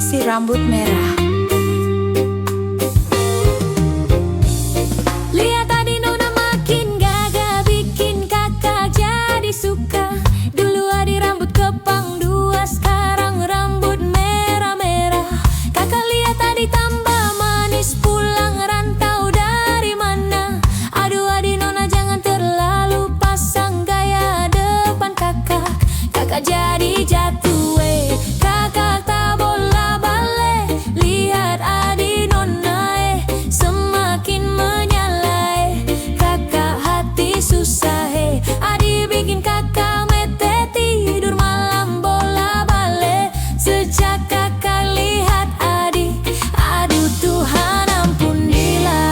si rambut merah. Lihat adik nona makin gagah, bikin kakak jadi suka. Dulu adik rambut kepang dua, sekarang rambut merah-merah. Kakak lihat adik tambah manis, pulang rantau dari mana. Aduh adik nona jangan terlalu pasang gaya depan kakak. Kakak jadi jatuh, kakak tak bola balik. Lihat adik nona semakin menyala. Kakak hati susah, adik bikin kakak mete tidur malam bola balik. Sejak kakak lihat adik, aduh Tuhan ampunilah.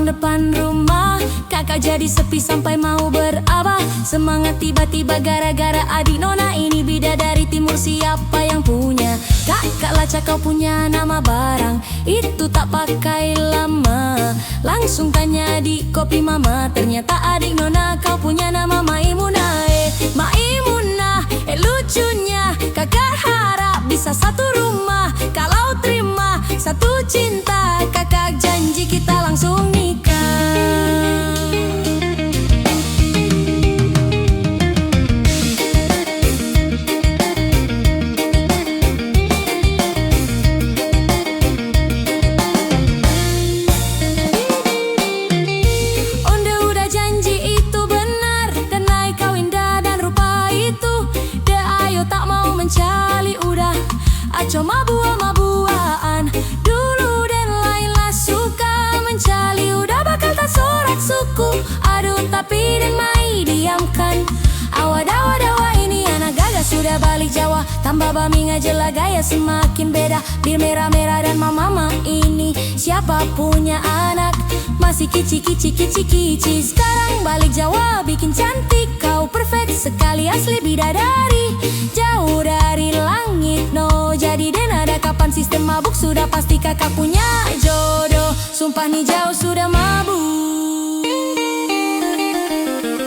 Depan rumah kakak jadi sepi sampai mau berabah. Semangat tiba-tiba gara-gara adik nona ini. Bidadari timur siapa yang punya? Kakak lacak kau punya nama barang itu tak pakai lama. Langsung tanya di kopi mama, ternyata adik nona kau punya nama Maimunah. Maimunah, lucunya kakak harap bisa satu rumah. Kalau terima satu cinta, kakak janji kita langsung nikah. Onde udah janji itu benar, dan naik kau indah dan rupa itu. De ayo tak mau mencali udah, aco mabua-mabuaan. Dulu dan Laila suka mencali, udah bakal tak sorak suku. Aduh tapi dan Mai diamkan. Awadawa ini anak gagah sudah balik Jawa. Tambah bami ngajela gaya semakin beda. Bir merah-merah dan mama ini siapa punya anak masih kici-kici. Sekarang balik Jawa bikin cantik. Kau perfect sekali asli bidadari. Jauh dari langit no. Jadi den ada kapan sistem mabuk, sudah pasti kakak punya jodoh. Sumpah nih jauh sudah mabuk.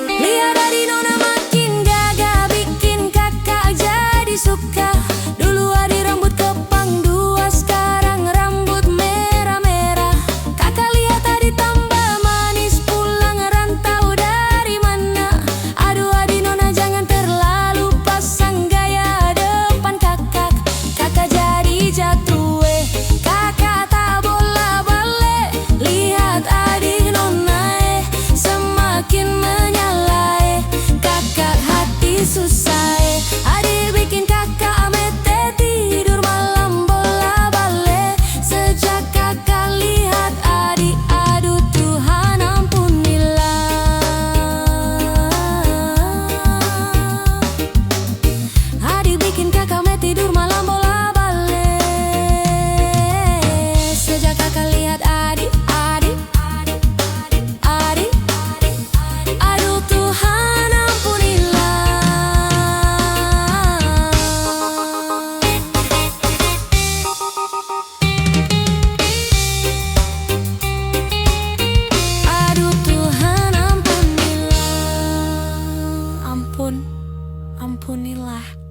Lihat adik nona makin gagah, bikin kakak jadi suka. Dulu adik rambut kepang dua, sekarang rambut merah-merah. Kakak lihat adik tambah manis, pulang rantau dari mana. Aduh adik nona jangan terlalu pasang gaya depan kakak. Kakak jadi jatuh, kakak tak bola balik. Lihat adik nona semakin menyala. Kakak hati susah, adik bikin kakak mete tidur malam bola balik. Sejak kakak lihat adik, aduh Tuhan ampunilah. Adik bikin kakak mete tidur malam bola balik. Sejak kakak lihat adik, adik, aduh Tuhan ampunilah. Aduh Tuhan ampunilah. Ampunilah.